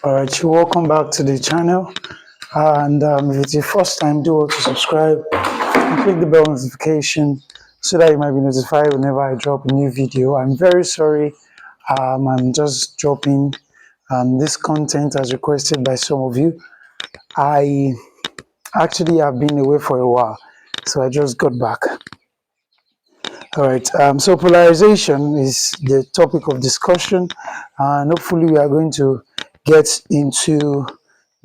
Alright, you welcome back to the channel. And if it's your first time, do to subscribe and click the bell notification so that you might be notified whenever I drop a new video. I'm very sorry, I'm just dropping this content as requested by some of you. I actually have been away for a while, so I just got back. Alright, so polarization is the topic of discussion, and hopefully we are going to get into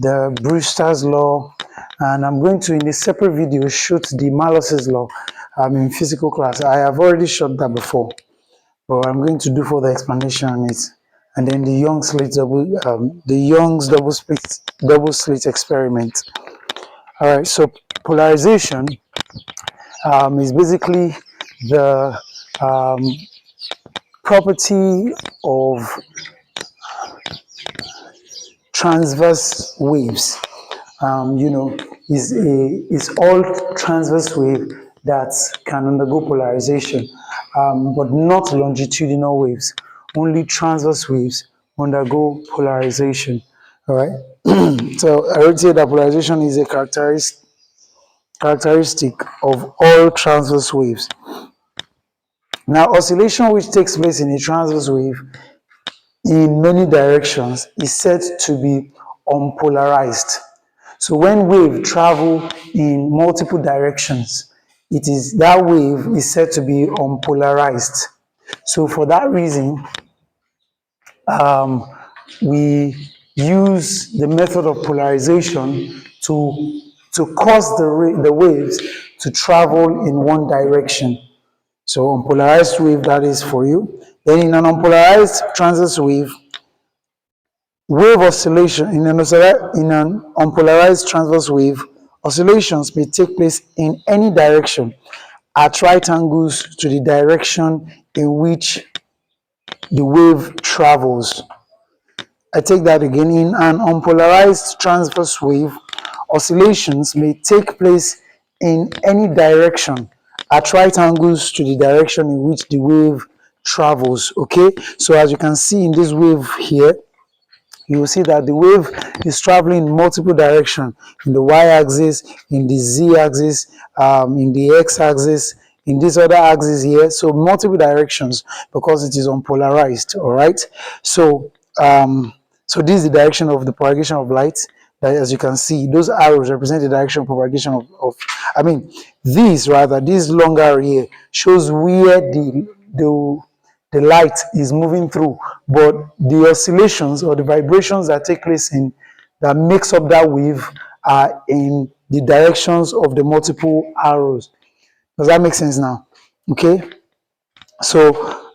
the Brewster's law, and I'm going to, in a separate video, shoot the Malus's law in physical class. I have already shot that before, but I'm going to do further explanation on it, and then the Young's double slit experiment. All right, so polarization is basically the property of transverse waves. Is all transverse wave that can undergo polarization, but not longitudinal waves. Only transverse waves undergo polarization. All right. So I would say that polarization is a characteristic of all transverse waves. Now, oscillation which takes place in a transverse wave in many directions is said to be unpolarized. So when wave travel in multiple directions, that wave is said to be unpolarized. So for that reason, we use the method of polarization to cause the waves to travel in one direction. So unpolarized wave, that is for you. Then in an unpolarized transverse wave oscillation, in an unpolarized transverse wave, oscillations may take place in any direction at right angles to the direction in which the wave travels. I take that again. In an unpolarized transverse wave, oscillations may take place in any direction at right angles to the direction in which the wave travels. Okay, so as you can see in this wave here, you will see that the wave is traveling in multiple directions, in the y-axis, in the z-axis, in the x-axis, in this other axis here. So multiple directions because it is unpolarized. All right. So so this is the direction of the propagation of light. That, as you can see, those arrows represent the direction of propagation this long arrow here shows where the light is moving through, but the oscillations or the vibrations that take place that makes up that wave are in the directions of the multiple arrows. Does that make sense now? Okay. So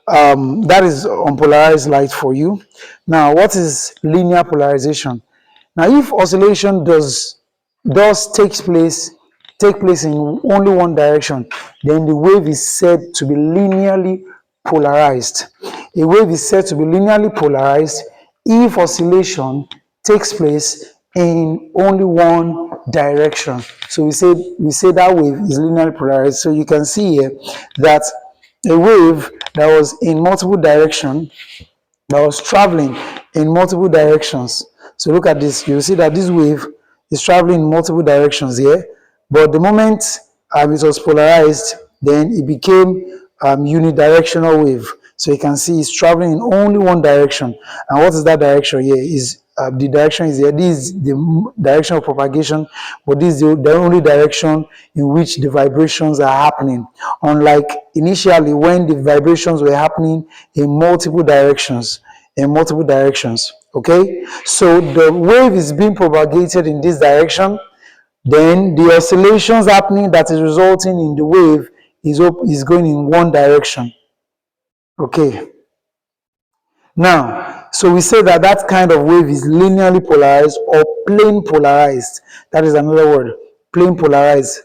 that is unpolarized light for you. Now, what is linear polarization? Now, if oscillation does take place in only one direction, then the wave is said to be linearly polarized. A wave is said to be linearly polarized if oscillation takes place in only one direction. So we say that wave is linearly polarized. So you can see here that a wave that was in multiple directions, that was traveling in multiple directions. So look at this. You'll see that this wave is traveling in multiple directions here, but the moment it was polarized, then it became unidirectional wave. So you can see it's traveling in only one direction. And what is that direction here? Is the direction is here. This is the direction of propagation, but this is the only direction in which the vibrations are happening. Unlike initially when the vibrations were happening in multiple directions. Okay, so the wave is being propagated in this direction, then the oscillations happening that is resulting in the wave is going in one direction. Okay, now so we say that kind of wave is linearly polarized or plane polarized. That is another word, plane polarized,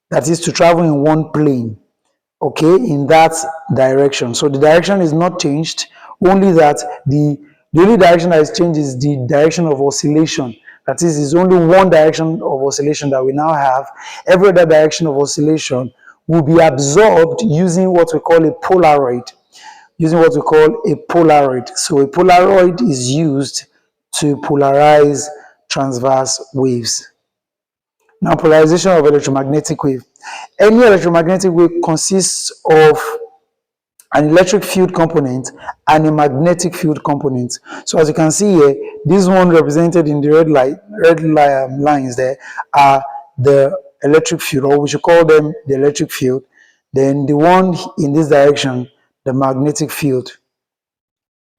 that is to travel in one plane. Okay, in that direction. So the direction is not changed, only that the only direction that is changed is the direction of oscillation. That is only one direction of oscillation that we now have. Every other direction of oscillation will be absorbed using what we call a Polaroid. So a Polaroid is used to polarize transverse waves. Now, polarization of electromagnetic wave. Any electromagnetic wave consists of an electric field component and a magnetic field component. So as you can see here, this one represented in the lines there are the electric field, or we should call them the electric field. Then the one in this direction, the magnetic field.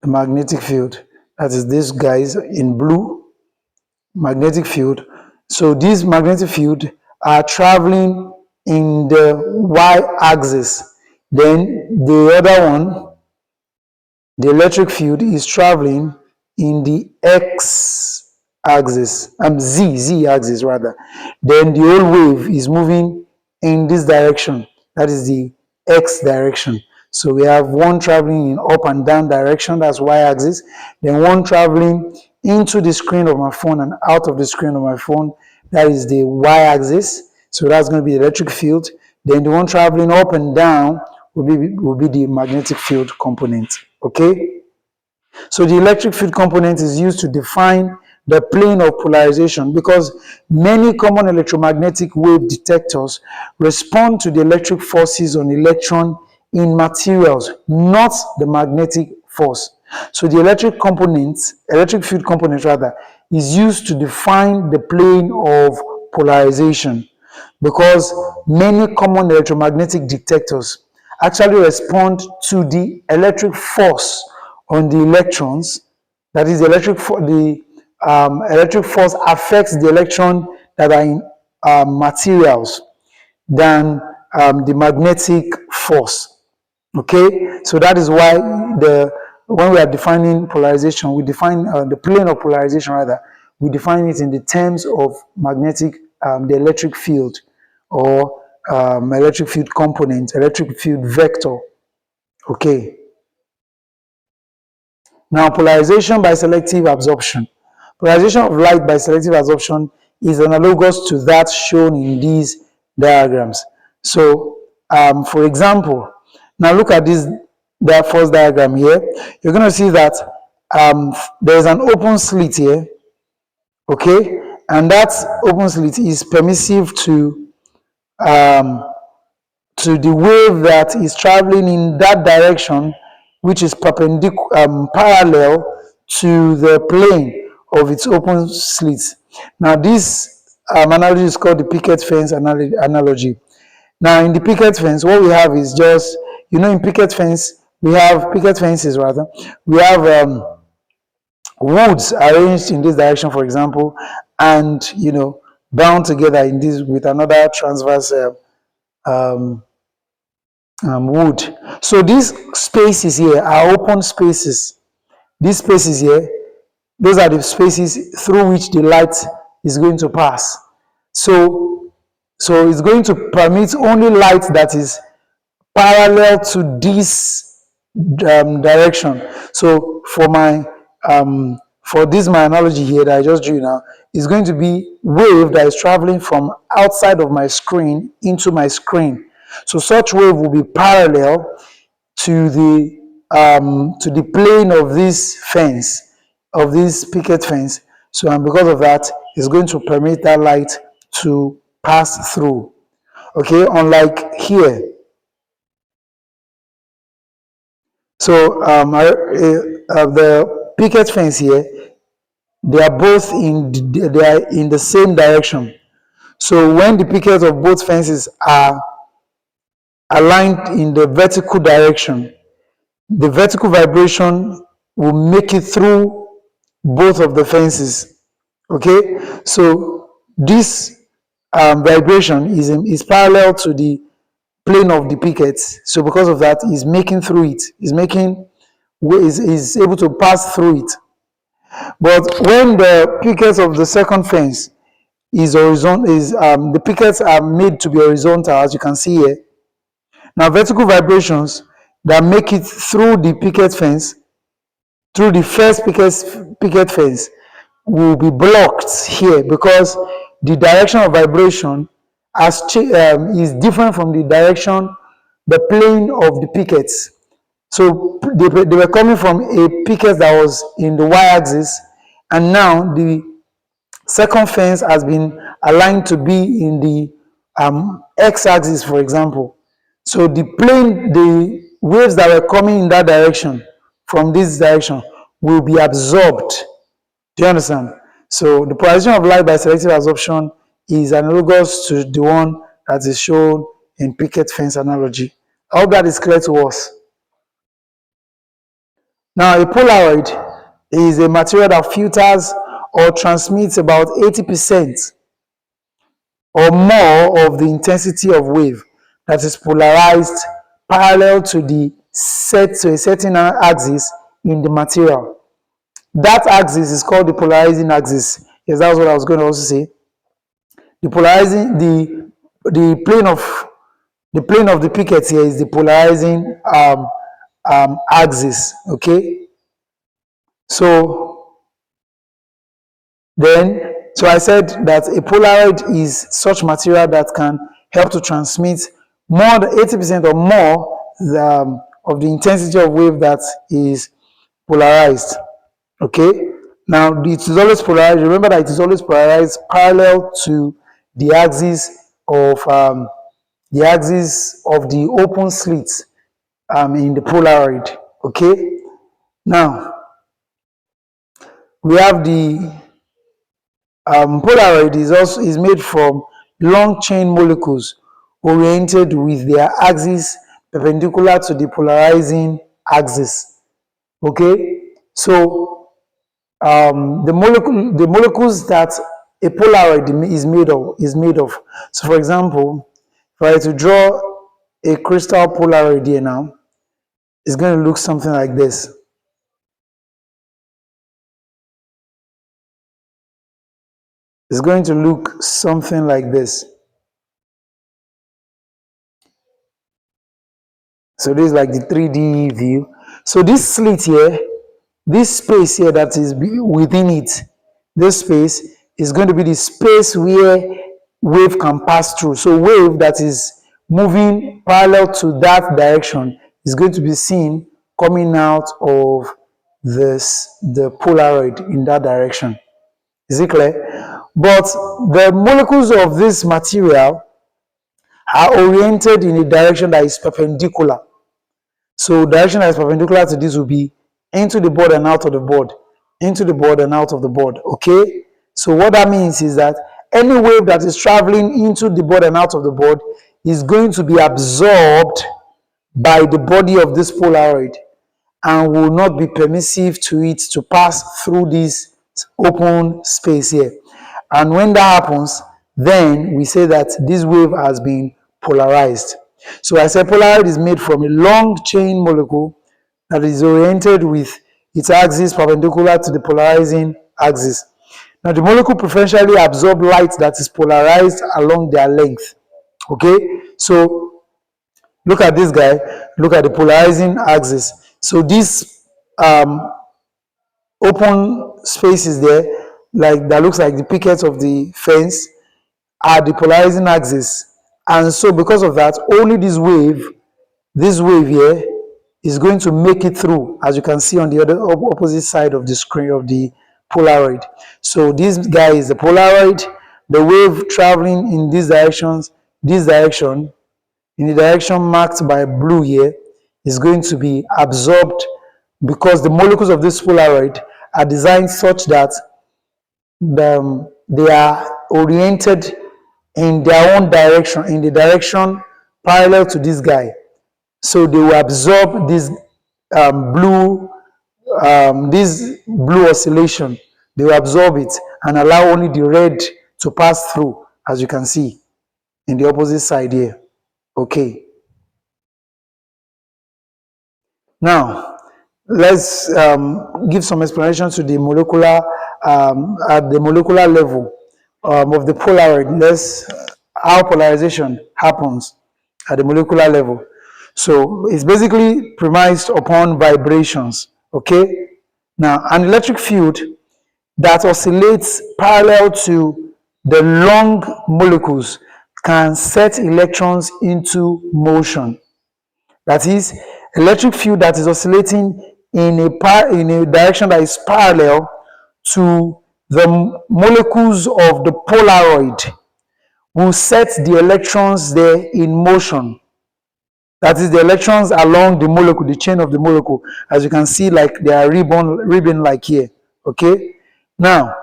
The magnetic field, that is this guys in blue, magnetic field. So these magnetic field are traveling in the y-axis. Then the other one, the electric field, is traveling in the x-axis, z-axis rather. Then the whole wave is moving in this direction, that is the x direction. So we have one traveling in up and down direction, that's y-axis. Then one traveling into the screen of my phone and out of the screen of my phone, that is the y-axis. So that's going to be the electric field. Then the one traveling up and down will be the magnetic field component. Okay? So the electric field component is used to define the plane of polarization because many common electromagnetic wave detectors respond to the electric forces on electron in materials, not the magnetic force. So the electric field component rather, is used to define the plane of polarization because many common electromagnetic detectors actually respond to the electric force on the electrons. That is, the electric force affects the electron that are in materials than the magnetic force. Okay, so that is why when we are defining polarization, we define the plane of polarization rather, we define it in the terms of the electric field, or electric field component, electric field vector. Okay. Now, polarization by selective absorption. Polarization of light by selective absorption is analogous to that shown in these diagrams. So, for example, now look at that first diagram here. You're going to see that there's an open slit here, okay? And that open slit is permissive to the wave that is traveling in that direction, which is parallel to the plane of its open slit. Now, this analogy is called the picket fence analogy. Now, in the picket fence, what we have is just, in picket fences, we have woods arranged in this direction, for example, and, bound together in this with another transverse wood. So these spaces here are open spaces. These spaces here, those are the spaces through which the light is going to pass. So it's going to permit only light that is parallel to this direction. So for my analogy here that I just drew now, is going to be wave that is traveling from outside of my screen into my screen. So such wave will be parallel to the plane of this fence, of this picket fence. So, and because of that, it's going to permit that light to pass through. Okay, unlike here. So the picket fence here, they are in the same direction. So when the pickets of both fences are aligned in the vertical direction, the vertical vibration will make it through both of the fences. Okay, so this vibration is parallel to the plane of the pickets. So because of that, is making through it, is able to pass through it. But when the pickets of the second fence is horizontal, the pickets are made to be horizontal, as you can see here. Now, vertical vibrations that make it through the picket fence, through the first picket fence, will be blocked here because the direction of vibration is different from the direction, the plane of the pickets. So they were coming from a picket that was in the y-axis, and now the second fence has been aligned to be in the x-axis, for example. So the waves that were coming in that direction, from this direction, will be absorbed. Do you understand? So the polarization of light by selective absorption is analogous to the one that is shown in picket fence analogy. I hope that is clear to us. Now, a Polaroid is a material that filters or transmits about 80% or more of the intensity of wave that is polarized parallel to a certain axis in the material. That axis is called the polarizing axis. Yes, that's what I was going to also say. The polarizing the plane of the picket here is the polarizing axis. Okay, so I said that a Polaroid is such material that can help to transmit more than 80% or more of the intensity of wave that is polarized. Okay, now it is always polarized. Remember that it is always polarized parallel to the axis of the open slit in the Polaroid. Okay, now we have the Polaroid is made from long chain molecules oriented with their axis perpendicular to the polarizing axis. Okay, so the molecules that a Polaroid is made of. So, for example, if I were to draw a crystal Polaroid here now, it's going to look something like this. It's going to look something like this. So this is like the 3D view. So this slit here, this space here that is within it, this space is going to be the space where wave can pass through. So wave that is moving parallel to that direction is going to be seen coming out of the Polaroid in that direction. Is it clear? But the molecules of this material are oriented in a direction that is perpendicular. So direction that is perpendicular to this will be into the board and out of the board, into the board and out of the board. Okay, so what that means is that any wave that is traveling into the board and out of the board is going to be absorbed by the body of this Polaroid and will not be permissive to it to pass through this open space here. And when that happens, then we say that this wave has been polarized. So I said Polaroid is made from a long chain molecule that is oriented with its axis perpendicular to the polarizing axis. Now the molecule preferentially absorb light that is polarized along their length. Okay, so look at this guy, look at the polarizing axis. So this open spaces there, like that looks like the pickets of the fence, are the polarizing axis. And so because of that, only this wave here is going to make it through, as you can see on the other opposite side of the screen of the Polaroid. So this guy is the Polaroid, the wave traveling in these directions, this direction, in the direction marked by blue here, is going to be absorbed because the molecules of this Polaroid are designed such that they are oriented in their own direction, in the direction parallel to this guy. So they will absorb this blue oscillation. They will absorb it and allow only the red to pass through, as you can see in the opposite side here. Okay. Now, let's give some explanation to the molecular at the molecular level of the Polaroid. How polarization happens at the molecular level. So it's basically premised upon vibrations. Okay. Now, an electric field that oscillates parallel to the long molecules can set electrons into motion. That is, electric field that is oscillating in a direction that is parallel to the molecules of the Polaroid will set the electrons there in motion. That is the electrons along the molecule, the chain of the molecule. As you can see, like they are ribbon like here. Okay. Now,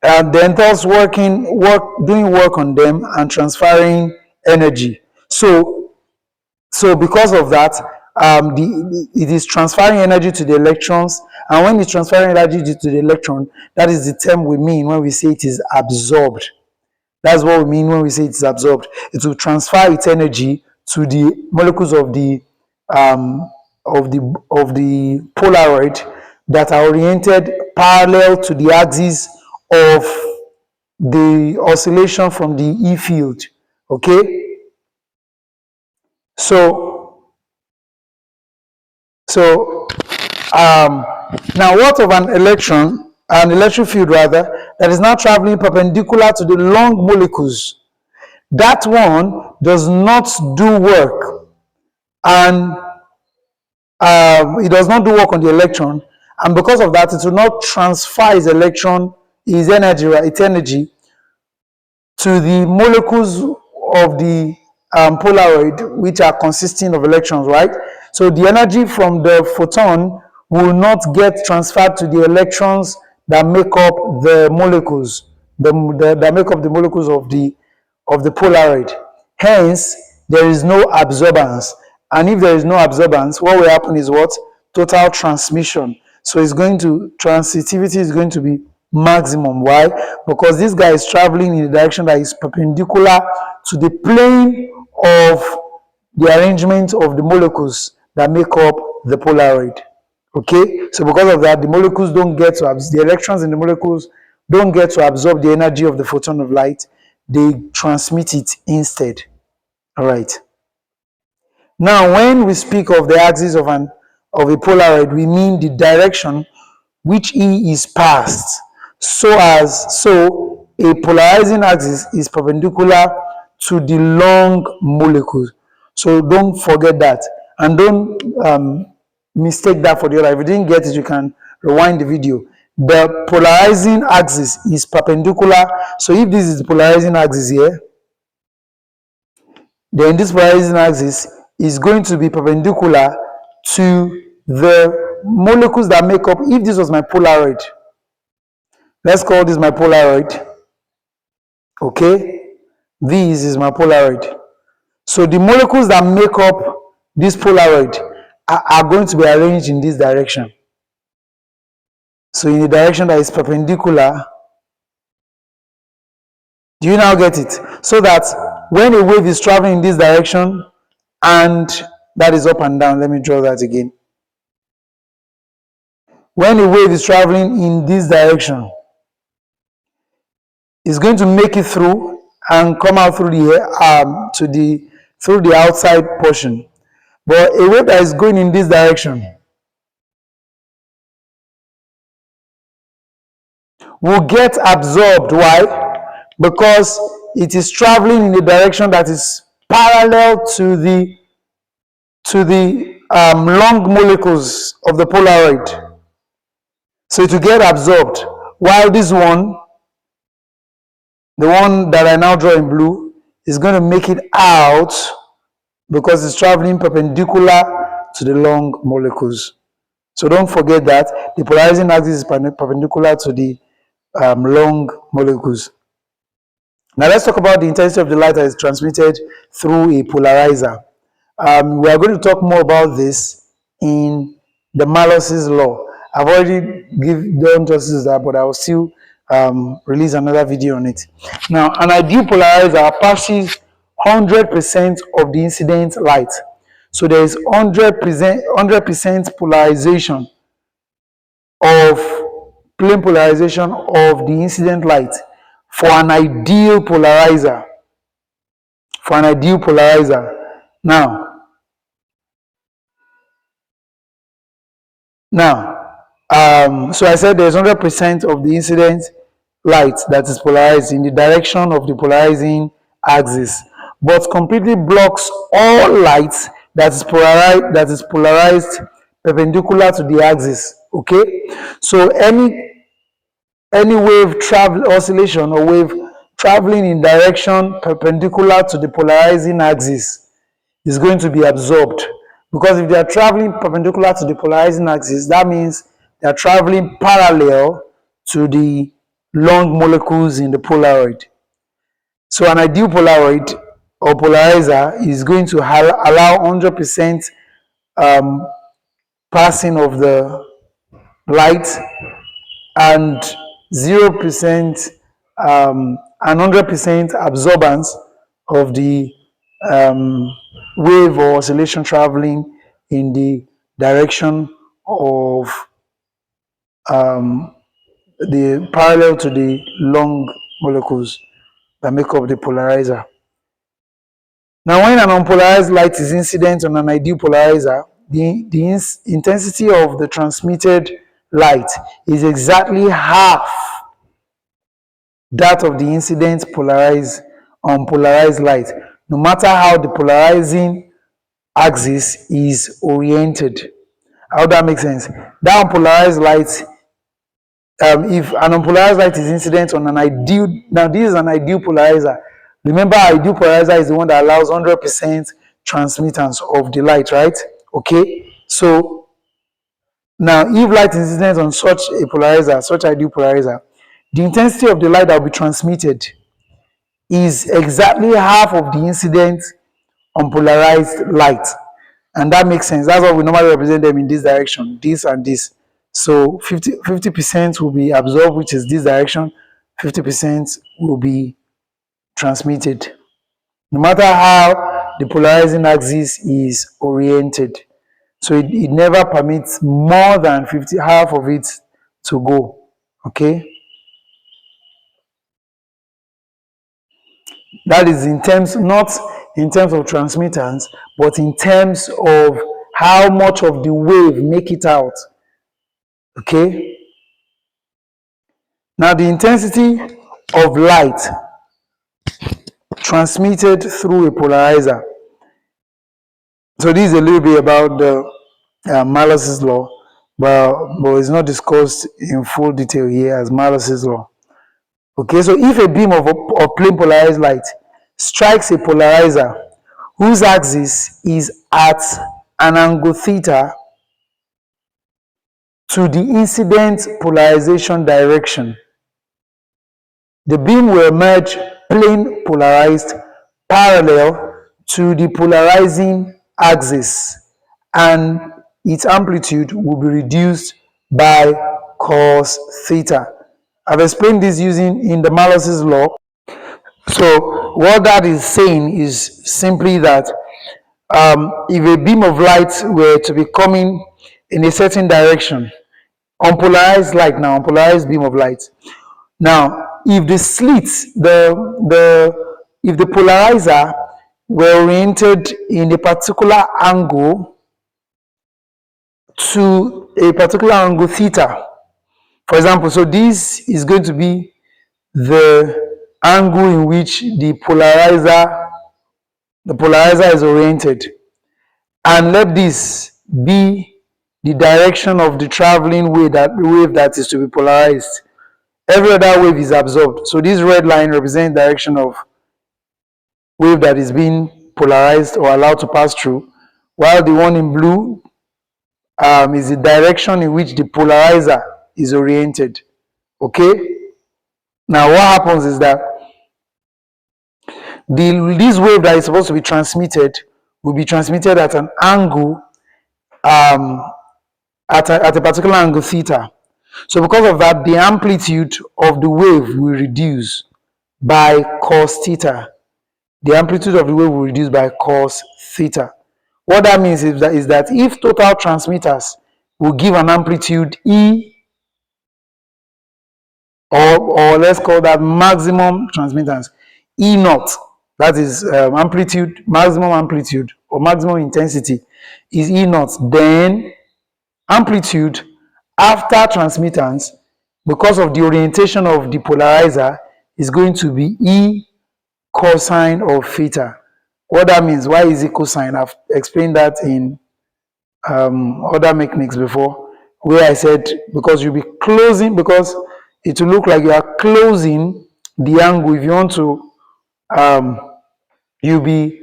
the enters doing work on them and transferring energy. So because of that, it is transferring energy to the electrons, and when it's transferring energy to the electron, that is the term we mean when we say it is absorbed. That's what we mean when we say it is absorbed. It will transfer its energy to the molecules of the Polaroid that are oriented parallel to the axis of the oscillation from the E field. Okay. Now what of an electric field rather, that is now traveling perpendicular to the long molecules? That one does not do work, and it does not do work on the electron, and because of that, it will not transfer its energy to the molecules of the Polaroid, which are consisting of electrons, right? So the energy from the photon will not get transferred to the electrons that make up the molecules, that make up the molecules of the Polaroid. Hence, there is no absorbance. And if there is no absorbance, what will happen is what? Total transmission. So transitivity is going to be maximum. Why? Because this guy is traveling in a direction that is perpendicular to the plane of the arrangement of the molecules that make up the Polaroid. Okay, so because of that, the electrons in the molecules don't get to absorb the energy of the photon of light. They transmit it instead. All right. Now, when we speak of the axis of a Polaroid, we mean the direction which E is passed. So a polarizing axis is perpendicular to the long molecule. So don't forget that, and don't mistake that for the other. If you didn't get it, you can rewind the video. The polarizing axis is perpendicular. So if this is the polarizing axis here, then this polarizing axis is going to be perpendicular to the molecules that make up. If this was my Polaroid, let's call this my Polaroid. Okay, this is my Polaroid. So the molecules that make up this Polaroid are going to be arranged in this direction. So in the direction that is perpendicular. Do you now get it? So that when a wave is traveling in this direction, and that is up and down, let me draw that again. When a wave is traveling in this direction, it's going to make it through and come out through the outside portion. But a wave that is going in this direction will get absorbed. Why? Because it is traveling in a direction that is parallel to the long molecules of the Polaroid. So it will get absorbed. While this one, the one that I now draw in blue, is going to make it out because it's traveling perpendicular to the long molecules. So don't forget that the polarizing axis is perpendicular to the long molecules. Now let's talk about the intensity of the light that is transmitted through a polarizer. We are going to talk more about this in the Malos's law. I've already done justice to that, but I will still release another video on it. Now, an ideal polarizer passes 100% of the incident light. So there is 100% polarization of plane polarization of the incident light for an ideal polarizer. So I said there's 100% of the incident light that is polarized in the direction of the polarizing axis, but completely blocks all light that is polarized perpendicular to the axis. Okay, so any wave travel oscillation or wave traveling in direction perpendicular to the polarizing axis is going to be absorbed, because if they are traveling perpendicular to the polarizing axis, that means they are traveling parallel to the long molecules in the Polaroid. So an ideal Polaroid or polarizer is going to allow 100% passing of the light and 0% and 100% absorbance of the wave or oscillation traveling in the direction of the parallel to the long molecules that make up the polarizer. Now, when an unpolarized light is incident on an ideal polarizer, the intensity of the transmitted light is exactly half that of the incident unpolarized light, no matter how the polarizing axis is oriented. How that makes sense? That unpolarized light, if an unpolarized light is incident on an ideal, now this is an ideal polarizer. Remember, ideal polarizer is the one that allows 100% transmittance of the light, right? Okay, so now if light is incident on such a polarizer, such ideal polarizer, the intensity of the light that will be transmitted is exactly half of the incident unpolarized light. And that makes sense. That's why we normally represent them in this direction, this and this. So 50% will be absorbed, which is this direction, 50% will be transmitted, no matter how the polarizing axis is oriented. So it never permits more than half of it to go. Okay, that is in terms, not in terms of transmittance, but in terms of how much of the wave make it out. Okay, now the intensity of light transmitted through a polarizer. So this is a little bit about the Malus's law, but it's not discussed in full detail here as Malus's law. Okay, so if a beam of plane polarized light strikes a polarizer whose axis is at an angle theta to the incident polarization direction, the beam will emerge plane polarized parallel to the polarizing axis, and its amplitude will be reduced by cos theta. I've explained this using in the Malus's law. So what that is saying is simply that if a beam of light were to be coming in a certain direction, unpolarized light now, unpolarized beam of light. Now, if the slits, if the polarizer were oriented in a particular angle to a particular angle theta, for example, so this is going to be the angle in which the polarizer is oriented, and let this be the direction of the traveling wave that is to be polarized. Every other wave is absorbed. So this red line represents the direction of wave that is being polarized or allowed to pass through, while the one in blue is the direction in which the polarizer is oriented. Okay? Now what happens is that this wave that is supposed to be transmitted will be transmitted at an angle, at a particular angle theta. So because of that, the amplitude of the wave will reduce by cos theta. The amplitude of the wave will reduce by cos theta. What that means is that if total transmitters will give an amplitude E, or let's call that maximum transmittance, E naught, that is amplitude, maximum amplitude or maximum intensity is E naught, then amplitude after transmittance, because of the orientation of the polarizer, is going to be E cosine of theta. What that means, why is it cosine? I've explained that in other mechanics before. where I said because you'll be closing, because it will look like you are closing the angle. If you want to, you'll be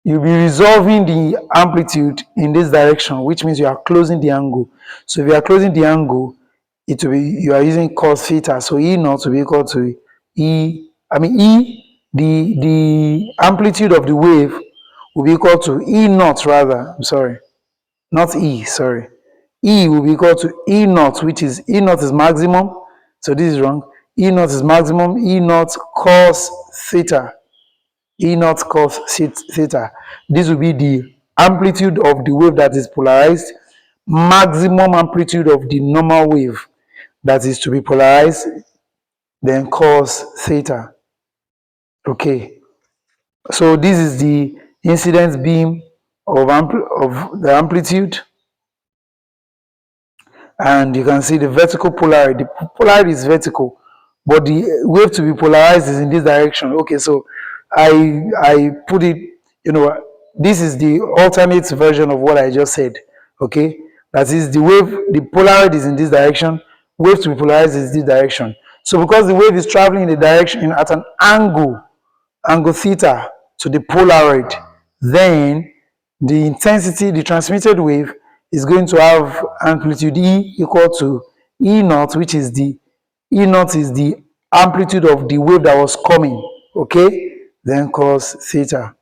resolving the amplitude in this direction, which means you are closing the angle. So if you are closing the angle, it will be, you are using cos theta. So E naught will be equal to the amplitude of the wave will be equal to E naught rather. I'm sorry, not E, sorry. E will be equal to E naught, which is E naught is maximum. So this is wrong. E naught is maximum, E naught cos theta. E naught cos theta. This will be the amplitude of the wave that is polarized, maximum amplitude of the normal wave that is to be polarized, then cos theta. Okay. So this is the incidence beam of the amplitude, and you can see the vertical polarity. The polarity is vertical, but the wave to be polarized is in this direction. Okay, so I put it, this is the alternate version of what I just said. Okay, that is the wave, the polarity is in this direction, wave to be polarized is this direction. So because the wave is traveling in the direction at an angle theta to the polaroid, then the intensity, the transmitted wave, is going to have amplitude E equal to E naught, which is the E naught is the amplitude of the wave that was coming. Okay, then cos theta.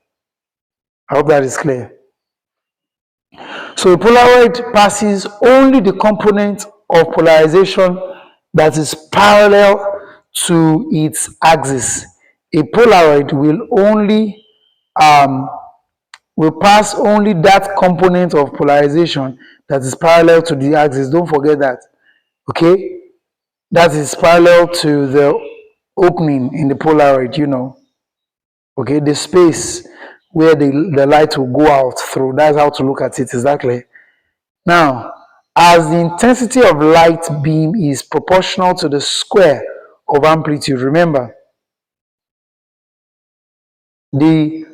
I hope that is clear. So a polaroid passes only the component of polarization that is parallel to its axis. A polaroid will pass only that component of polarization that is parallel to the axis. Don't forget that. Okay, that is parallel to the opening in the polaroid. Okay, the space where the light will go out through. That's how to look at it. Is that clear? Now, as the intensity of light beam is proportional to the square of amplitude, remember the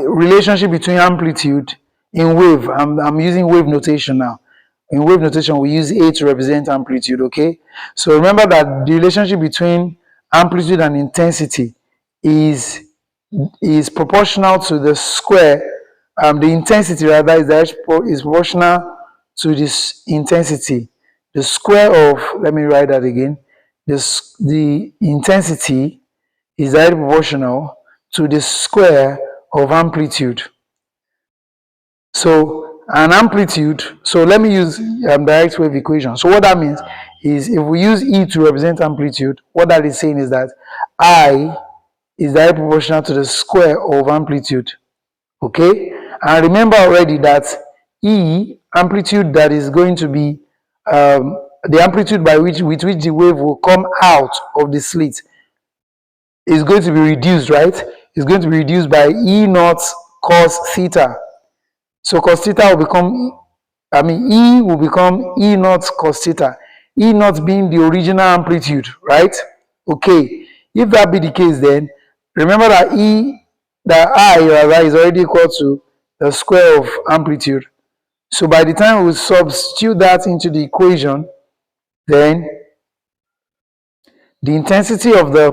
relationship between amplitude in wave. I'm using wave notation now. In wave notation, we use A to represent amplitude. Okay, so remember that the relationship between amplitude and intensity is proportional to the square. The intensity rather is proportional to this intensity. The square of, let me write that again. The intensity is directly proportional to the square of amplitude. So an amplitude, so let me use direct wave equation. So what that means is, if we use E to represent amplitude, what that is saying is that I is directly proportional to the square of amplitude. Okay, and remember already that E, amplitude that is going to be the amplitude with which the wave will come out of the slit is going to be reduced, right? It's going to be reduced by E naught cos theta. So cos theta will become, E will become E naught cos theta. E naught being the original amplitude, right? Okay, if that be the case, then remember that I rather is already equal to the square of amplitude. So by the time we substitute that into the equation, then the intensity of the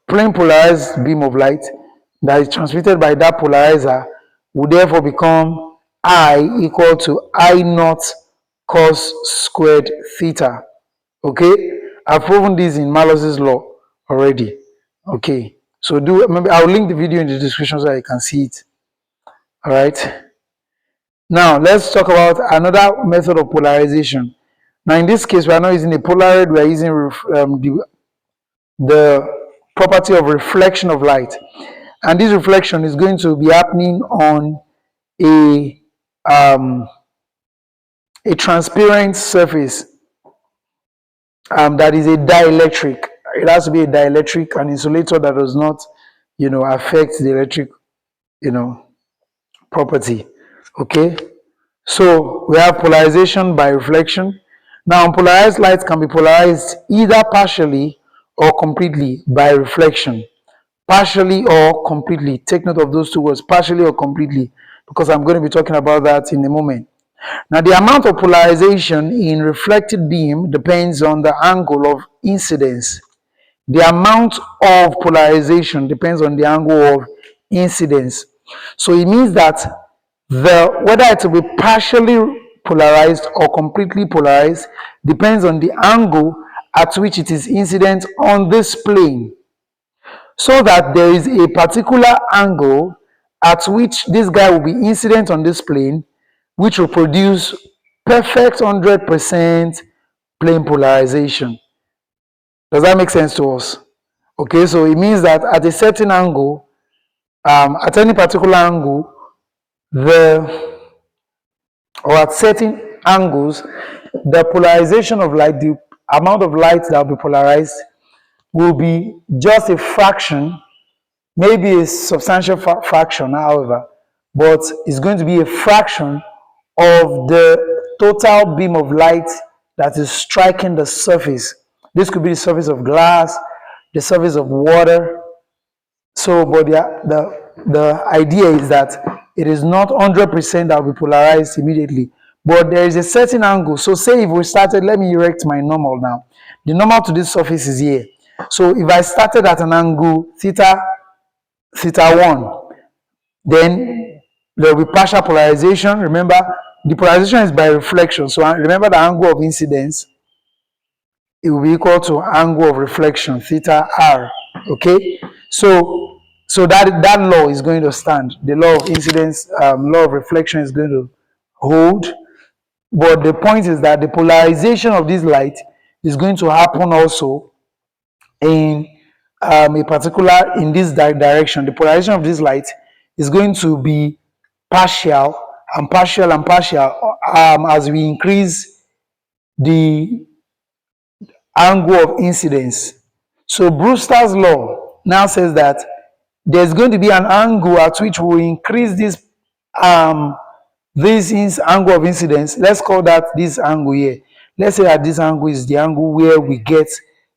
plane polarized beam of light that is transmitted by that polarizer would therefore become I equal to I naught cos squared theta. Okay, I've proven this in Malos's law already. Okay, so maybe I'll link the video in the description so you can see it. All right. Now let's talk about another method of polarization. Now in this case, we are not using a polaroid; we are using the property of reflection of light, and this reflection is going to be happening on a transparent surface that is a dielectric. It has to be a dielectric, an insulator that does not, affect the electric, property. Okay, so we have polarization by reflection. Now, polarized light can be polarized either partially or completely by reflection. Partially or completely. Take note of those two words, partially or completely, because I'm going to be talking about that in a moment. Now, the amount of polarization in reflected beam depends on the angle of incidence. The amount of polarization depends on the angle of incidence. So it means that whether it will be partially polarized or completely polarized depends on the angle at which it is incident on this plane. So that there is a particular angle at which this guy will be incident on this plane, which will produce perfect 100% plane polarization. Does that make sense to us? Okay, so it means that at a certain angle, at any particular angle, or at certain angles, the polarization of light, the amount of light that will be polarized, will be just a fraction, maybe a substantial fraction, however, but it's going to be a fraction of the total beam of light that is striking the surface. This could be the surface of glass, the surface of water. So, but the idea is that it is not 100% that will be polarized immediately, but there is a certain angle. So, say if we started, let me erect my normal now. The normal to this surface is here. So, if I started at an angle theta 1, then there will be partial polarization. Remember, the polarization is by reflection. So, remember the angle of incidence, it will be equal to angle of reflection, theta r. Okay, so that law is going to stand. The law of incidence, law of reflection is going to hold. But the point is that the polarization of this light is going to happen also in a particular, in this direction. The polarization of this light is going to be partial and partial and partial as we increase the angle of incidence. So Brewster's law now says that there's going to be an angle at which we will increase this angle of incidence. Let's call that this angle here. Let's say that this angle is the angle where we get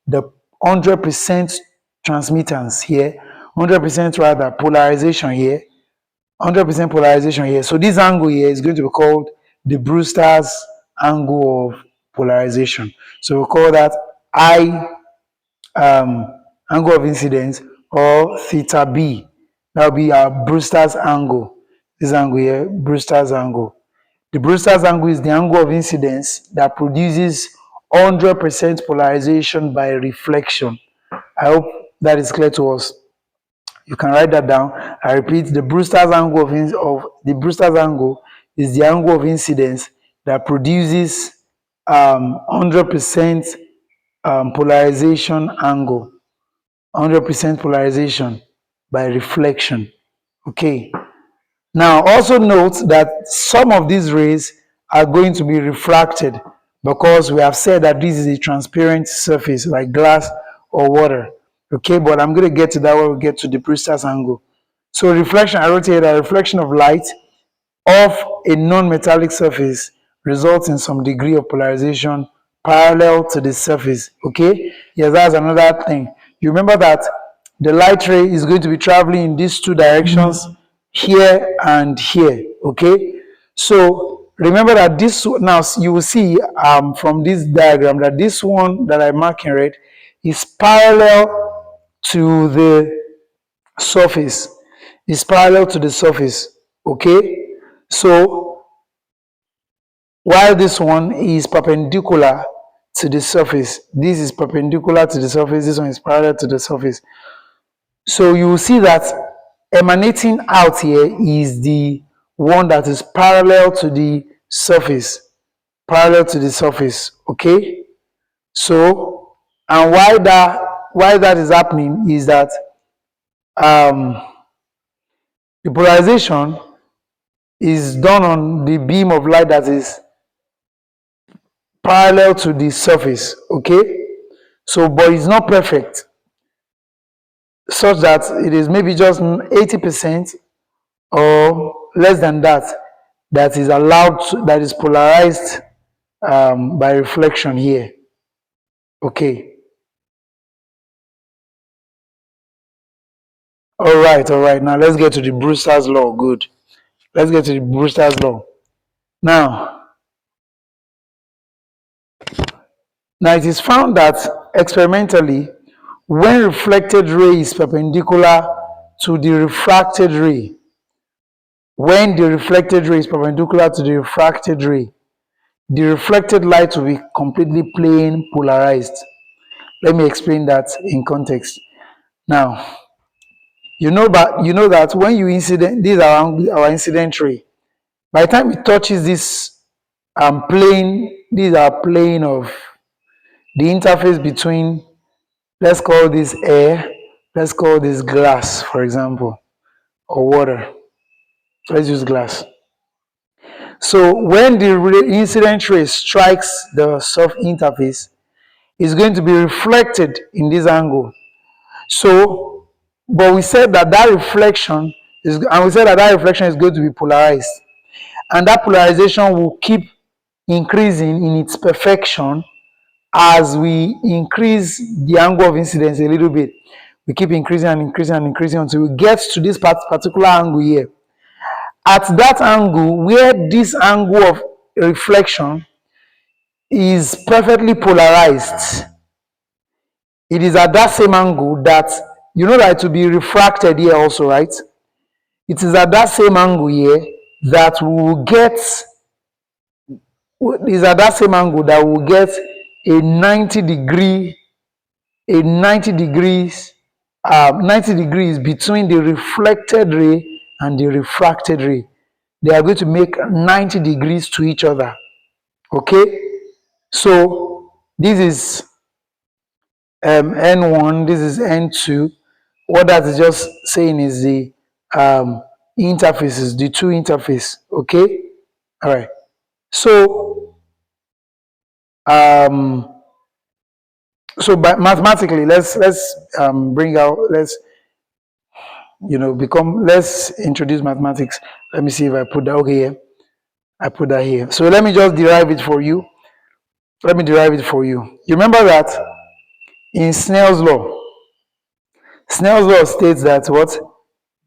the 100% transmittance here, 100% rather polarization here, 100% polarization here. So this angle here is going to be called the Brewster's angle of polarization. So we'll call that I angle of incidence, or theta B. That will be our Brewster's angle. This angle here, Brewster's angle. The Brewster's angle is the angle of incidence that produces 100% polarization by reflection. I hope that is clear to us. You can write that down. I repeat, the Brewster's angle is the angle of incidence that produces 100% polarization angle, 100% polarization by reflection. Okay. Now, also note that some of these rays are going to be refracted because we have said that this is a transparent surface like glass or water. Okay, but I'm going to get to that when we get to the Brewster's angle. So reflection, I wrote here that reflection of light off a non-metallic surface results in some degree of polarization parallel to the surface. Okay, yes, that's another thing. You remember that the light ray is going to be traveling in these two directions, here and here. Okay, so remember that this, now you will see from this diagram that this one that I mark in red is parallel to the surface, is parallel to the surface. Okay, so while this one is perpendicular to the surface, this is perpendicular to the surface, this one is parallel to the surface. So you will see that emanating out here is the one that is parallel to the surface, parallel to the surface. Okay, so and why that is happening is that the polarization is done on the beam of light that is parallel to the surface. Okay, so but it's not perfect, such that it is maybe just 80% or less than that that is allowed to, that is polarized by reflection here. Okay, all right, now let's get to the Brewster's law. Good, let's get to the Brewster's law. Now, it is found that experimentally, when reflected ray is perpendicular to the refracted ray, when the reflected ray is perpendicular to the refracted ray, the reflected light will be completely plane polarized. Let me explain that in context. Now, you know that when you incident, these are our incident ray. By the time it touches this plane, these are plane of the interface between, let's call this air, let's call this glass, for example, or water. Let's use glass. So when the incident ray strikes the soft interface, it's going to be reflected in this angle. So, but we said that reflection is, and we said that reflection is going to be polarized, and that polarization will keep increasing in its perfection as we increase the angle of incidence a little bit. We keep increasing and increasing and increasing until we get to this particular angle here. At that angle, where this angle of reflection is perfectly polarized, it is at that same angle that, you know that it will be refracted here also, right? It is at that same angle here that we will get, it is at that same angle that we will get a 90 degrees 90 degrees between the reflected ray and the refracted ray. They are going to make 90 degrees to each other. Okay? So this is N1, this is N2. What that is just saying is the interfaces, the two interface. Okay? All right. So by mathematically, let's bring out, let's introduce mathematics. Let me see if I put that. Okay, here I put that here. So let me just derive it for you. You remember that in Snell's law states that what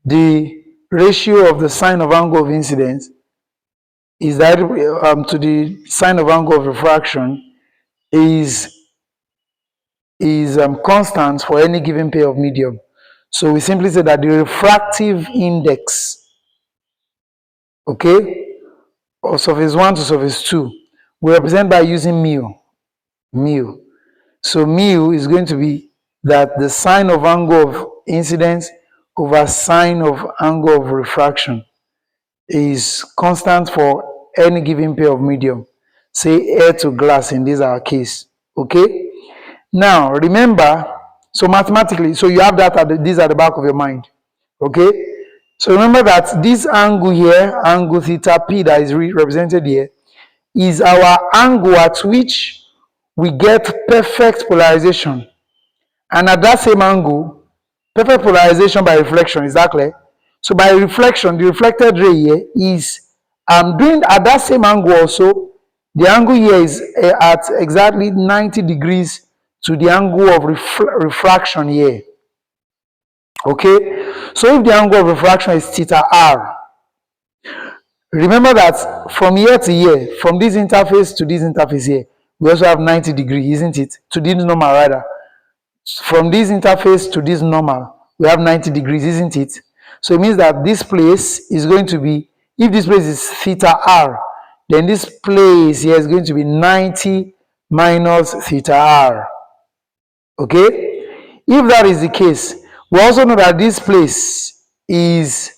the ratio of the sine of angle of incidence is that to the sine of angle of refraction is constant for any given pair of medium. So we simply say that the refractive index, okay, of surface 1 to surface 2, we represent by using mu. So mu is going to be that the sine of angle of incidence over sine of angle of refraction is constant for any given pair of medium, say air to glass in this our case. Okay, now remember, so mathematically, so you have that these at the back of your mind. Okay, so remember that this angle here, angle theta p, that is represented here, is our angle at which we get perfect polarization. And at that same angle, perfect polarization by reflection, is that clear? So by reflection, the reflected ray here is doing at that same angle also. The angle here is at exactly 90 degrees to the angle of refraction here. Okay, so if the angle of refraction is theta r, remember that from here to here, from this interface to this interface here, we also have 90 degrees, isn't it? To this normal rather. From this interface to this normal, we have 90 degrees, isn't it? So it means that this place is going to be, if this place is theta r, then this place here is going to be 90 minus theta r. Okay? If that is the case, we also know that this place is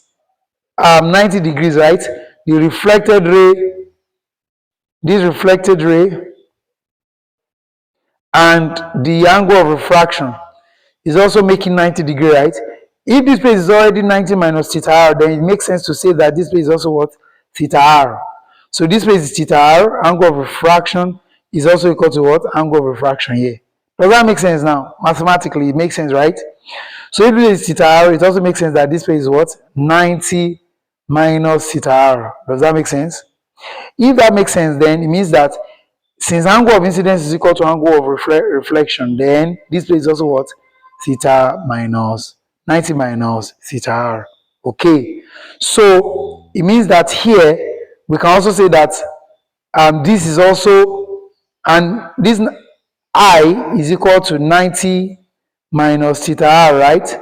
90 degrees, right? The reflected ray, this reflected ray, and the angle of refraction is also making 90 degrees, right? If this place is already 90 minus theta r, then it makes sense to say that this place is also what? Theta r. So this place is theta r, angle of refraction is also equal to what? Angle of refraction here. Does that make sense now? Mathematically, it makes sense, right? So if this is theta r, it also makes sense that this place is what? 90 minus theta r. Does that make sense? If that makes sense, then it means that since angle of incidence is equal to angle of reflection, then this place is also what? Theta minus 90 minus theta r. Okay, so it means that here We can also say that this is also, and this I is equal to 90 minus theta r, right?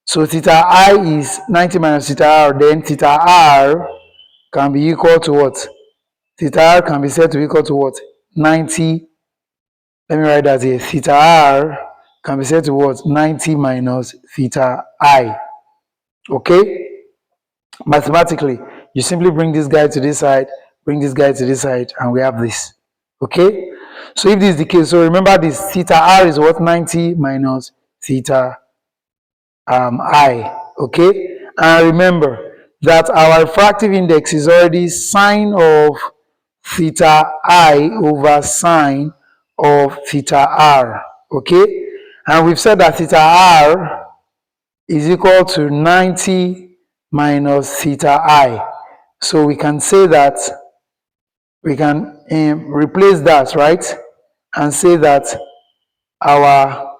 So theta I is 90 minus theta r, then theta r can be equal to what? Theta r can be said to be equal to what? 90, let me write that here. Theta r can be said to what? 90 minus theta I. Okay? Mathematically, you simply bring this guy to this side, bring this guy to this side, and we have this. Okay? So if this is the case, so remember this theta r is what? 90 minus theta I. Okay? And remember that our refractive index is already sine of theta I over sine of theta r. Okay? And we've said that theta r is equal to 90 minus theta I. So we can say that, we can replace that, right? And say that our,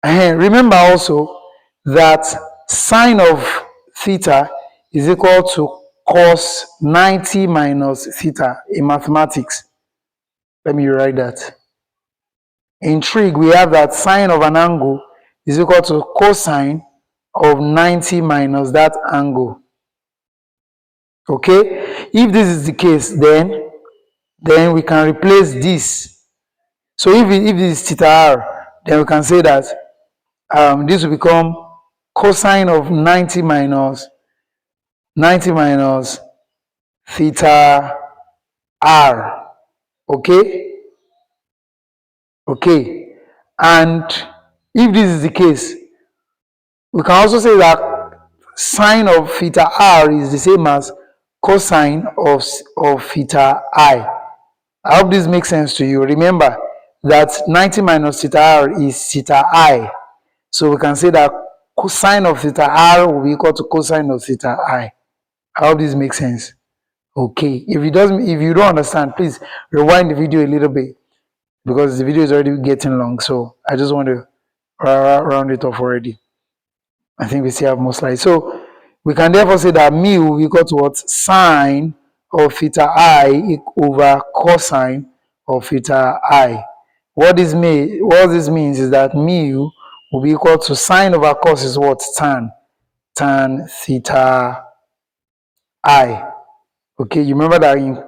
remember also that sine of theta is equal to cos 90 minus theta in mathematics. Let me write that. In trig, we have that sine of an angle is equal to cosine of 90 minus that angle. Okay? If this is the case, then we can replace this. So if this is theta r, then we can say that this will become cosine of 90 minus theta r. Okay? Okay. And if this is the case, we can also say that sine of theta r is the same as cosine of theta I. I hope this makes sense to you. Remember that 90 minus theta r is theta I. So we can say that cosine of theta r will be equal to cosine of theta I. I hope this makes sense. Okay. If you don't understand, please rewind the video a little bit because the video is already getting long. So I just want to round it off already. I think we still have more slides. So we can therefore say that mu will be equal to what? Sine of theta I over cosine of theta I. What this means is that mu will be equal to sine over cos is what? Tan theta I. Okay, you remember that in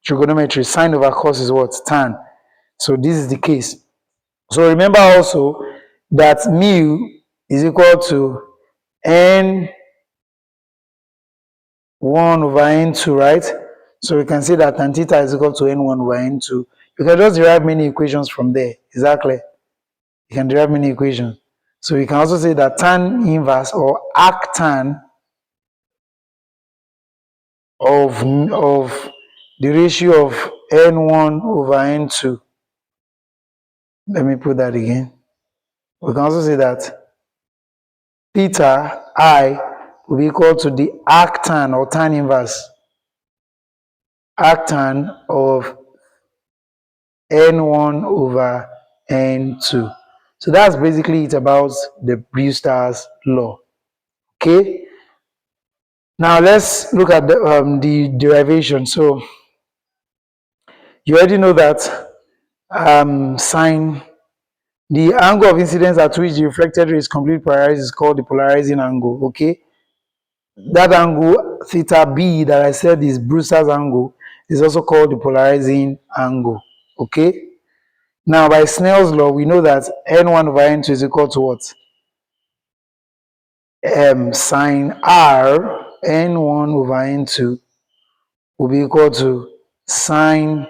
trigonometry, sine over cos is what? Tan. So this is the case. So remember also that mu is equal to n1 over n2, right? So we can say that tan theta is equal to n1 over n2. You can just derive many equations from there. Exactly. You can derive many equations. So you can also say that tan inverse or arctan of the ratio of n1 over n2. Let me put that again. We can also say that theta I will be equal to the arctan or tan inverse arctan of n1 over n2. So that's basically it about the Brewster's law. Okay. Now let's look at the derivation. So you already know that sine, the angle of incidence at which the reflected ray is completely polarized is called the polarizing angle. Okay. That angle theta b that I said is Brewster's angle is also called the polarizing angle. Okay. Now by Snell's law, we know that n1 over n2 is equal to what? Sine r n1 over n2 will be equal to sine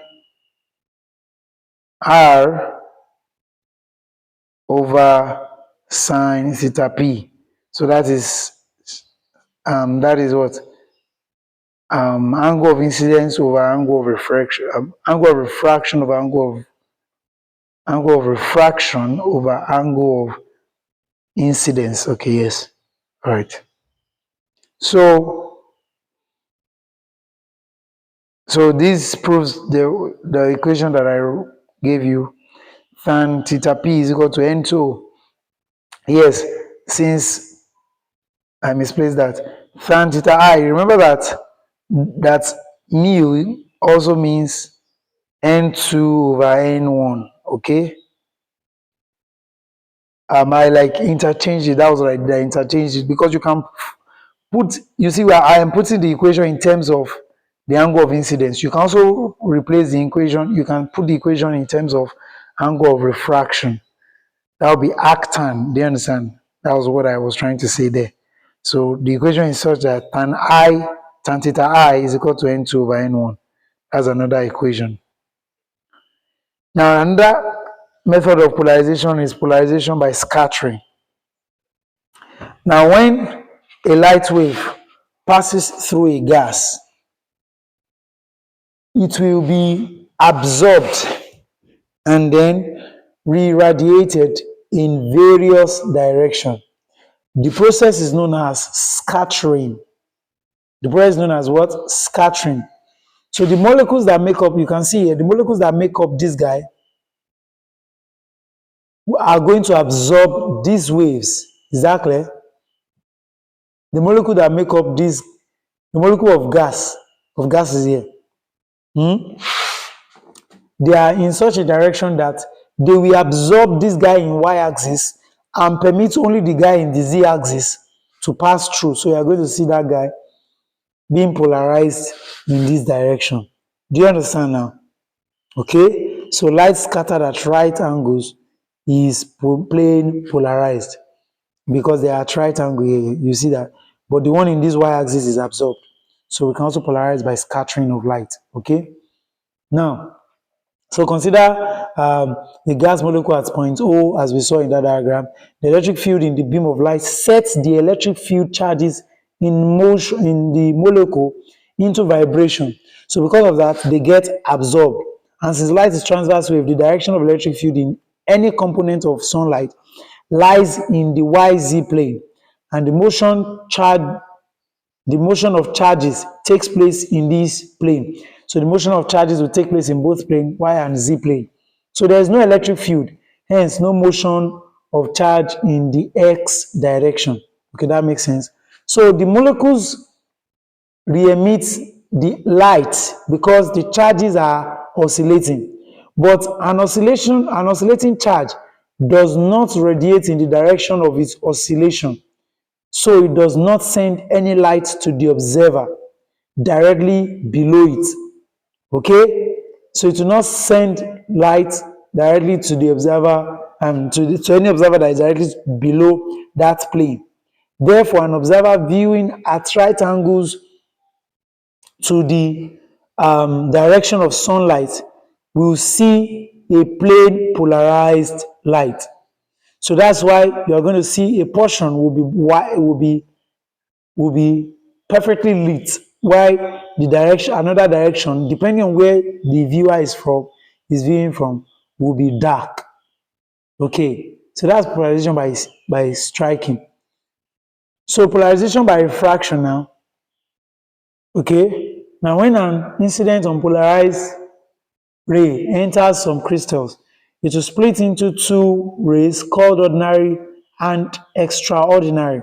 r over sine theta p. So that is what? Angle of incidence over angle of refraction, angle of refraction over angle of refraction over angle of incidence. Okay, yes. All right. So this proves the equation that I gave you. Tan theta p is equal to n2. Yes, since I misplaced that. tan theta I. Remember that mu also means n2 over n1. Okay. I like interchanged it. That was right. I interchanged it because you can put. You see, where I am putting the equation in terms of the angle of incidence. You can also replace the equation. You can put the equation in terms of angle of refraction. That would be arctan. Do you understand? That was what I was trying to say there. So the equation is such that tan theta I is equal to n2 over n1. That's another equation. Now, another method of polarization is polarization by scattering. Now, when a light wave passes through a gas, it will be absorbed and then re-radiated in various directions. The process is known as scattering. The process is known as what? Scattering. So the molecules that make up, you can see here, the molecules that make up this guy are going to absorb these waves. Is that clear? The molecule that make up this, the molecule of gas is here. They are in such a direction that they will absorb this guy in y-axis and permit only the guy in the z-axis to pass through. So you are going to see that guy being polarized in this direction. Do you understand now? Okay, so light scattered at right angles is plane polarized because they are at right angle here. You see that, but the one in this y-axis is absorbed. So we can also polarize by scattering of light. Okay, now so consider the gas molecule at point O, as we saw in that diagram. The electric field in the beam of light sets the electric field charges in motion in the molecule into vibration. So because of that, they get absorbed. And since light is transverse wave, the direction of electric field in any component of sunlight lies in the YZ plane, and the motion of charges takes place in this plane. So the motion of charges will take place in both plane, Y and Z plane. So there is no electric field, hence no motion of charge in the X direction. Okay, that makes sense. So the molecules re-emit the light because the charges are oscillating. But an oscillating charge does not radiate in the direction of its oscillation. So it does not send any light to the observer directly below it. Okay? So it will not send light directly to the observer and to any observer that is directly below that plane. Therefore, an observer viewing at right angles to the direction of sunlight will see a plane polarized light. So that's why you're going to see a portion will be perfectly lit, while the direction, another direction, depending on where the viewer is viewing from, will be dark. Okay, so that's polarization by striking. So polarization by refraction now. Okay, now when an incident on polarized ray enters some crystals, it will split into two rays called ordinary and extraordinary,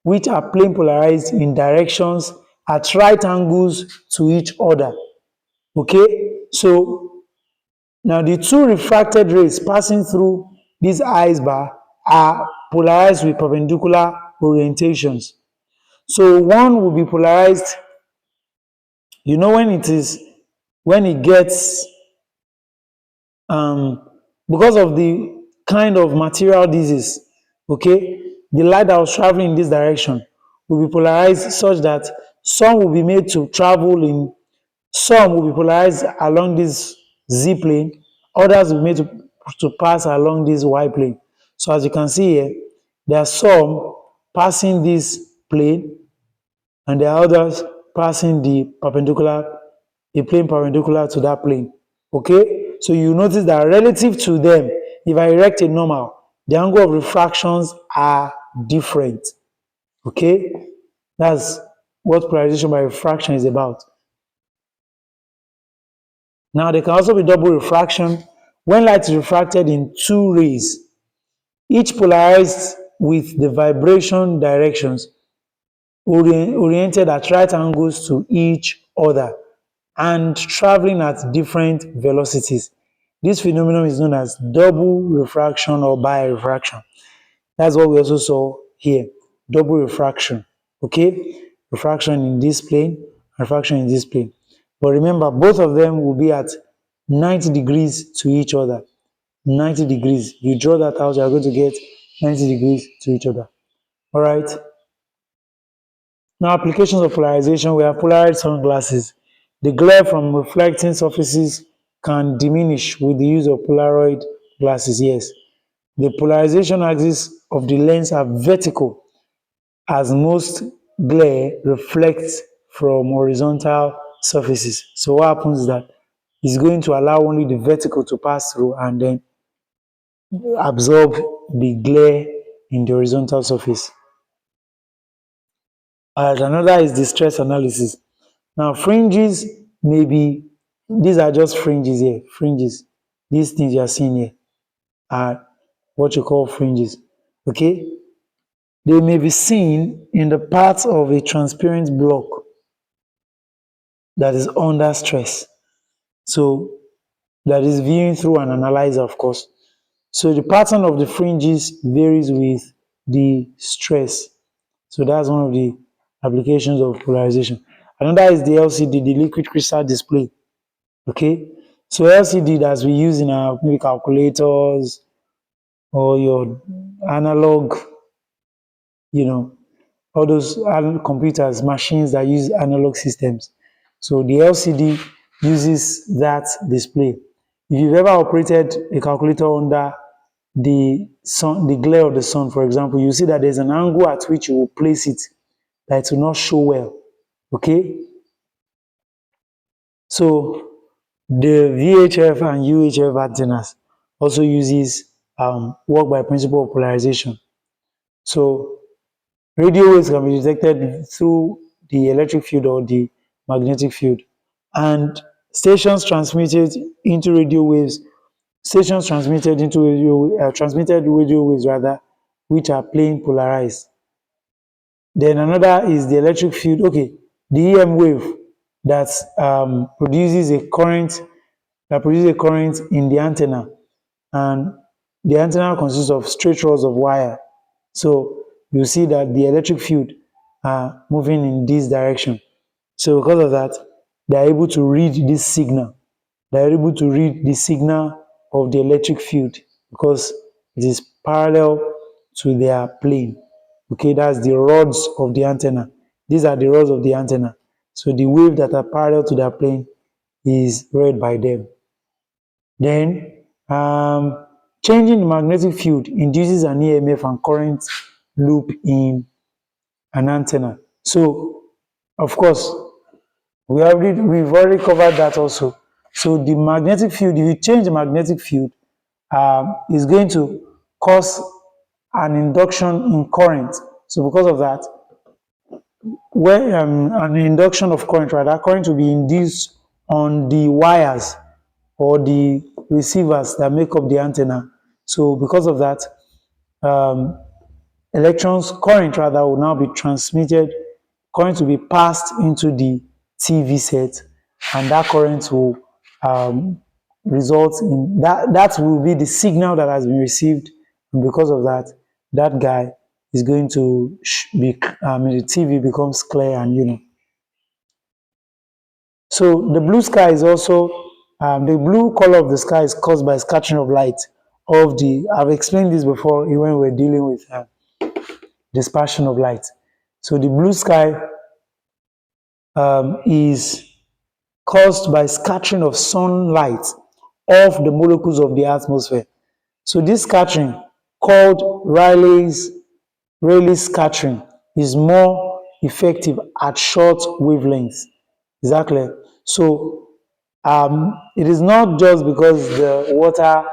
which are plane polarized in directions at right angles to each other. Okay, so now the two refracted rays passing through this ice bar are polarized with perpendicular orientations. So one will be polarized, when it gets because of the kind of material this is, okay, the light that was traveling in this direction will be polarized such that some will be made to travel in, some will be polarized along this Z plane, others will be made to pass along this Y plane. So as you can see here, there are some passing this plane and there are others passing a plane perpendicular to that plane. Okay, so you notice that relative to them, if I erect a normal, the angle of refractions are different. Okay, that's what polarization by refraction is about. Now there can also be double refraction when light is refracted in two rays, each polarized with the vibration directions. oriented at right angles to each other and traveling at different velocities. This phenomenon is known as double refraction or birefraction. That's what we also saw here, double refraction. Okay, refraction in this plane, refraction in this plane. But remember, both of them will be at 90 degrees to each other. 90 degrees. You draw that out, you're going to get 90 degrees to each other. All right. Now, applications of polarization, we have polarized sunglasses. The glare from reflecting surfaces can diminish with the use of Polaroid glasses. Yes. The polarization axis of the lens are vertical, as most glare reflects from horizontal surfaces. So what happens is that it's going to allow only the vertical to pass through and then absorb the glare in the horizontal surface. Another is the stress analysis. Now, fringes may be, these are just fringes here, fringes. These things you are seeing here are what you call fringes. Okay? They may be seen in the parts of a transparent block that is under stress. So, that is viewing through an analyzer, of course. So, the pattern of the fringes varies with the stress. So, that's one of the applications of polarization. Another is the LCD, the liquid crystal display. Okay, so LCD that we use in our maybe calculators or your analog, you know, all those computers, machines that use analog systems. So the LCD uses that display. If you've ever operated a calculator under the sun, the glare of the sun, for example, you see that there's an angle at which you will place it that it will not show well. Okay, so the VHF and UHF antennas also uses work by principle of polarization. So radio waves can be detected through the electric field or the magnetic field, and stations transmitted into radio waves, stations transmitted into transmitted radio waves rather, which are plane polarized. Then another is the electric field. Okay, the EM wave that produces a current in the antenna, and the antenna consists of straight rods of wire. So you see that the electric field are moving in this direction. So because of that, they are able to read this signal. They are able to read the signal of the electric field because it is parallel to their plane. Okay, that's the rods of the antenna. These are the rods of the antenna. So the wave that are parallel to their plane is read by them. Then changing the magnetic field induces an EMF and current loop in an antenna. So of course, we've already covered that also. So the magnetic field, if you change the magnetic field, is going to cause an induction in current. So because of that, when an induction of current, right, that current will be induced on the wires or the receivers that make up the antenna. So because of that, um, current rather, will now be transmitted, current will be passed into the TV set, and that current will result in, that will be the signal that has been received, and because of that, that guy is going to be, the TV becomes clear and So the blue sky is also, the blue color of the sky is caused by scattering of light of the, I've explained this before when we were dealing with dispersion of light. So the blue sky is caused by scattering of sunlight off the molecules of the atmosphere. So this scattering, called Rayleigh scattering, is more effective at short wavelengths. Exactly. So it is not just because the water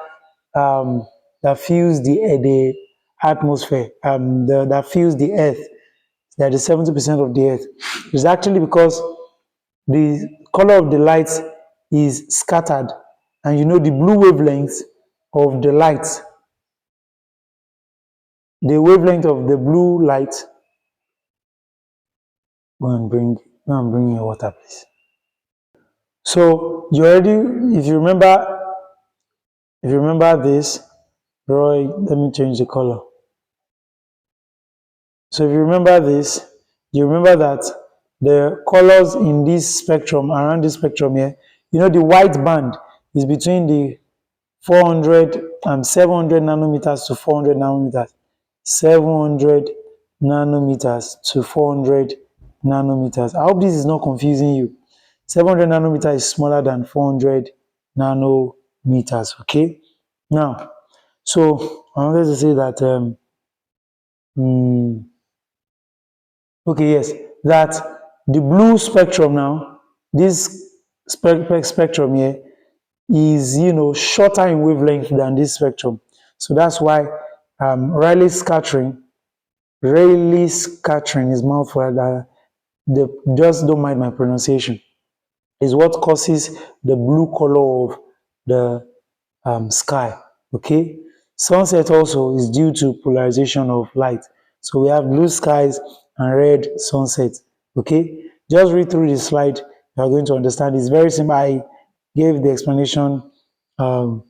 that fills the atmosphere, that fills the earth, that is 70% of the earth. It's actually because the color of the light is scattered, and the blue wavelength of the light, the wavelength of the blue light Go and bring your water, please. So you already, if you remember this, Roy, let me change the color. So if you remember this, you remember that the colors in this spectrum, around this spectrum here, the white band is between the 700 nanometers to 400 nanometers. 700 nanometers to 400 nanometers. I hope this is not confusing you. 700 nanometers is smaller than 400 nanometers, okay? Now, so I wanted to say that, okay, yes, that the blue spectrum now, this spectrum here is, shorter in wavelength than this spectrum. So that's why Rayleigh scattering is mouthful. Just don't mind my pronunciation. Is what causes the blue color of the sky. Okay, sunset also is due to polarization of light. So we have blue skies and red sunset. Okay, just read through the slide. You are going to understand. It's very simple. I gave the explanation in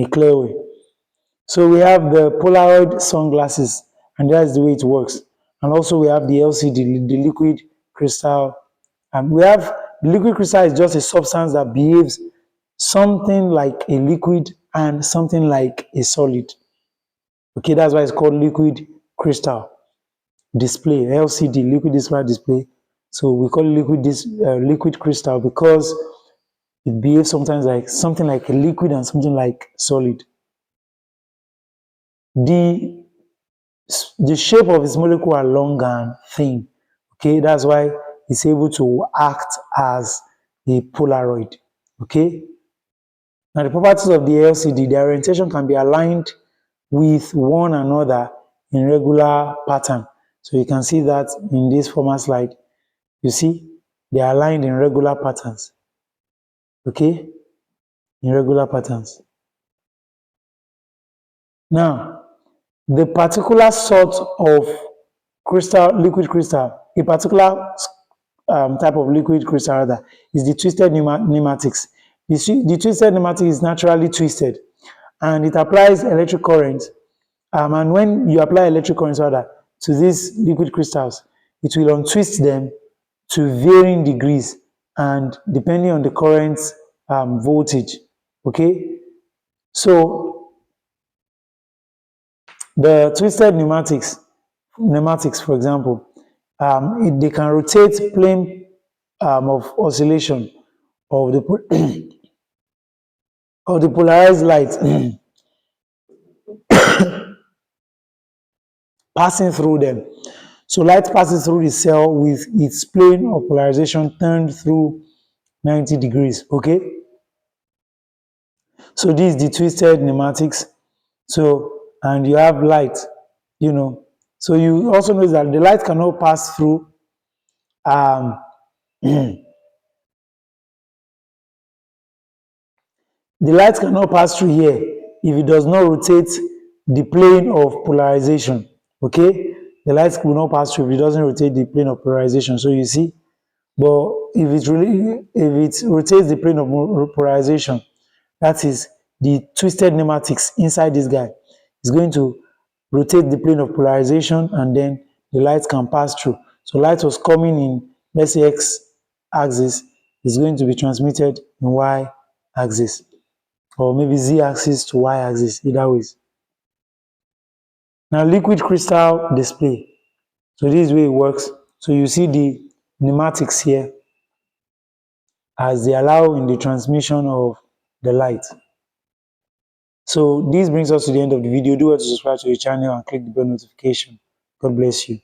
a clear way. So we have the Polaroid sunglasses, and that's the way it works. And also we have the LCD, the liquid crystal. And we have the liquid crystal is just a substance that behaves something like a liquid and something like a solid. Okay, that's why it's called liquid crystal display, LCD, liquid display. So we call it liquid crystal because it behaves sometimes like something like a liquid and something like solid. The shape of its molecule are long and thin. Okay, that's why it's able to act as a Polaroid. Okay. Now the properties of the LCD, their orientation can be aligned with one another in regular pattern. So you can see that in this former slide. You see, they are aligned in regular patterns. Okay, in regular patterns. Now, the particular sort of liquid crystal, a particular type of liquid crystal rather, is the twisted pneumatics. The twisted pneumatic is naturally twisted and it applies electric current. And when you apply electric current rather to these liquid crystals, it will untwist them to varying degrees and depending on the current voltage. Okay, so the twisted pneumatics, for example, they can rotate plane of oscillation of the of the polarized light passing through them. So light passes through the cell with its plane of polarization turned through 90 degrees. Okay, so this is the twisted pneumatics. So, and you have light, so you also know that the light cannot pass through the light cannot pass through here if it does not rotate the plane of polarization. Okay, the light will not pass through if it doesn't rotate the plane of polarization. So you see, but if it rotates the plane of polarization, that is the twisted pneumatics inside this guy is going to rotate the plane of polarization and then the light can pass through. So light was coming in, let's say X axis, is going to be transmitted in Y axis, or maybe Z axis to Y axis, either ways. Now liquid crystal display. So this is the way it works. So you see the pneumatics here as they allow in the transmission of the light. So this brings us to the end of the video. Do well to subscribe to the channel and click the bell notification. God bless you.